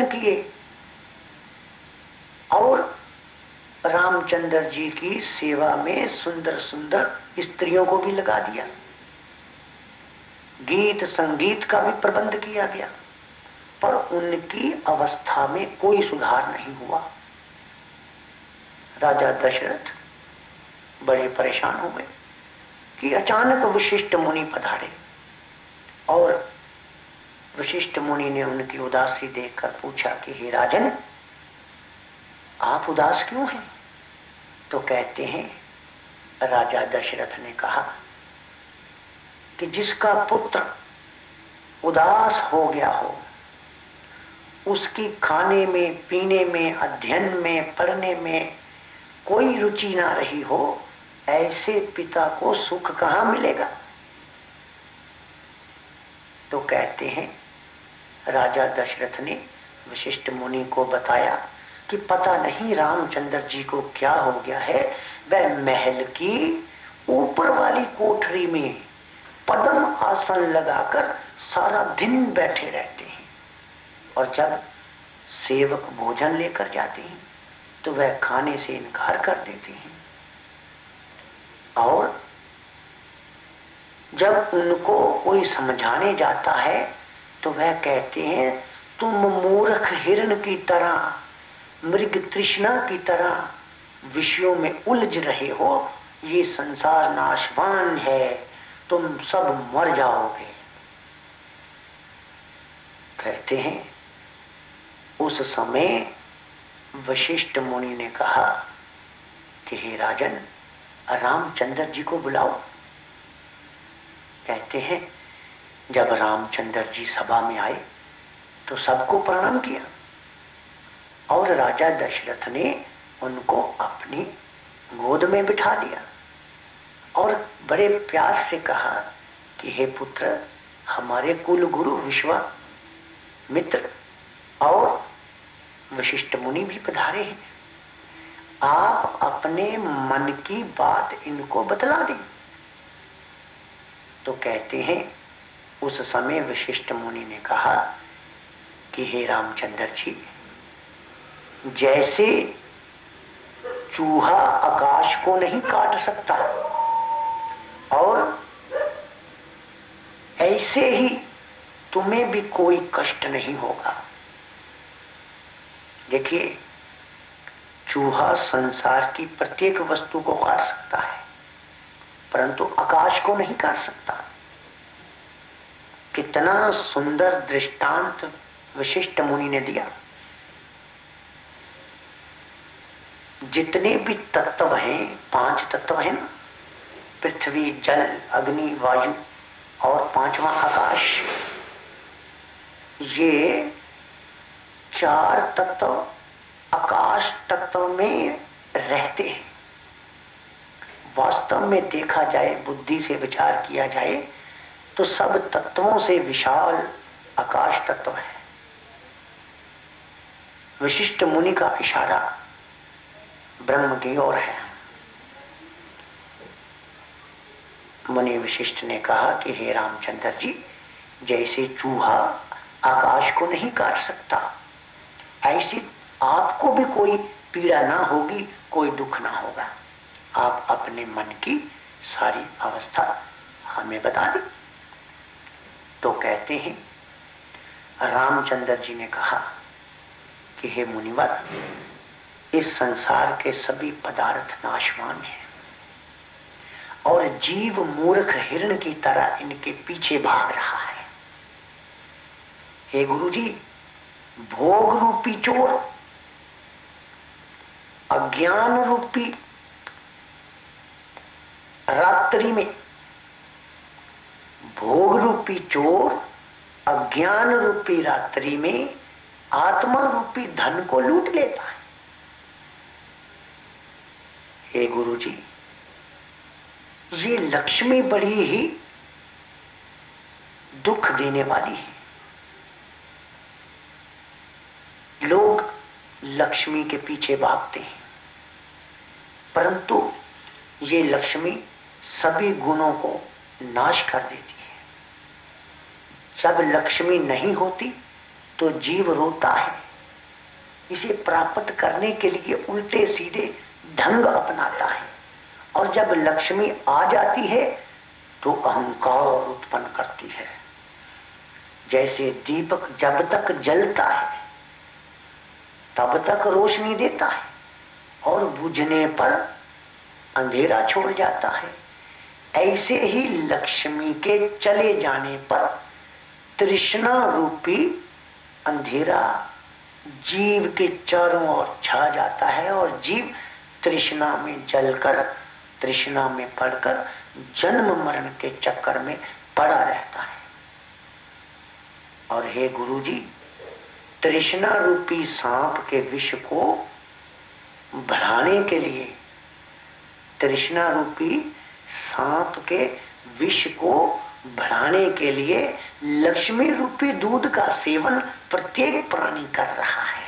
पूजन किए और रामचंद्र जी की सेवा में सुंदर सुंदर स्त्रियों को भी लगा दिया। गीत संगीत का भी प्रबंध किया गया, पर उनकी अवस्था में कोई सुधार नहीं हुआ। राजा दशरथ बड़े परेशान हो गए कि अचानक वशिष्ठ मुनि पधारे और वशिष्ठ मुनि ने उनकी उदासी देखकर पूछा कि हे राजन, आप उदास क्यों हैं? तो कहते हैं, राजा दशरथ ने कहा कि जिसका पुत्र उदास हो गया हो, उसकी खाने में, पीने में, अध्ययन में, पढ़ने में कोई रुचि ना रही हो, ऐसे पिता को सुख कहां मिलेगा? तो कहते हैं, राजा दशरथ ने वशिष्ठ मुनि को बताया कि पता नहीं रामचंद्र जी को क्या हो गया है। वह महल की ऊपर वाली कोठरी में पद्म आसन लगाकर सारा दिन बैठे रहते हैं और जब सेवक भोजन लेकर जाते हैं तो वह खाने से इनकार कर देते हैं और जब उनको कोई समझाने जाता है तो वह कहते हैं, तुम मूर्ख हिरण की तरह, मृग तृष्णा की तरह विषयों में उलझ रहे हो। ये संसार नाशवान है, तुम सब मर जाओगे। कहते हैं उस समय वशिष्ठ मुनि ने कहा कि हे राजन, रामचंद्र जी को बुलाओ। कहते हैं जब रामचंद्र जी सभा में आए तो सबको प्रणाम किया और राजा दशरथ ने उनको अपनी गोद में बिठा लिया और बड़े प्यार से कहा कि हे पुत्र, हमारे कुल गुरु विश्वामित्र और वशिष्ठ मुनि भी पधारे हैं, आप अपने मन की बात इनको बतला दें। तो कहते हैं उस समय वशिष्ठ मुनि ने कहा कि हे रामचंद्र जी, जैसे चूहा आकाश को नहीं काट सकता और ऐसे ही तुम्हें भी कोई कष्ट नहीं होगा। देखिए, चूहा संसार की प्रत्येक वस्तु को काट सकता है परंतु आकाश को नहीं काट सकता। कितना सुंदर दृष्टांत वशिष्ठ मुनि ने दिया। जितने भी तत्व हैं, 5 तत्व हैं ना, पृथ्वी, जल, अग्नि, वायु और 5वां आकाश, ये 4 तत्व आकाश तत्व में रहते हैं। वास्तव में देखा जाए, बुद्धि से विचार किया जाए तो सब तत्वों से विशाल आकाश तत्व है। वशिष्ठ मुनि का इशारा ब्रह्म की ओर है। मुनि वशिष्ठ ने कहा कि हे रामचंद्र जी, जैसे चूहा आकाश को नहीं काट सकता, ऐसे आपको भी कोई पीड़ा ना होगी, कोई दुख ना होगा। आप अपने मन की सारी अवस्था हमें बता दें। तो कहते हैं रामचंद्र जी ने कहा कि हे मुनिवर, इस संसार के सभी पदार्थ नाशवान हैं और जीव मूर्ख हिरण की तरह इनके पीछे भाग रहा है। हे गुरुजी, भोग रूपी चोर, अज्ञान रूपी रात्रि में, भोग रूपी चोर अज्ञान रूपी रात्रि में आत्मा रूपी धन को लूट लेता है। हे गुरुजी, ये लक्ष्मी बड़ी ही दुख देने वाली है। लोग लक्ष्मी के पीछे भागते हैं परंतु ये लक्ष्मी सभी गुणों को नाश कर देती है। जब लक्ष्मी नहीं होती तो जीव रोता है इसे प्राप्त करने के लिए उल्टे सीधे ढंग अपनाता है, और जब लक्ष्मी आ जाती है तो अहंकार उत्पन्न करती है। जैसे दीपक जब तक जलता है तब तक रोशनी देता है, और बुझने पर अंधेरा छोड़ जाता है, ऐसे ही लक्ष्मी के चले जाने पर तृष्णा रूपी अंधेरा जीव के चारों ओर छा जाता है, और जीव तृष्णा में जलकर, तृष्णा में पड़कर जन्म मरण के चक्कर में पड़ा रहता है। और हे गुरुजी, तृष्णा रूपी सांप के विष को बढ़ाने के लिए, तृष्णा रूपी सांप के विष को बढ़ाने के लिए लक्ष्मी रूपी दूध का सेवन प्रत्येक प्राणी कर रहा है।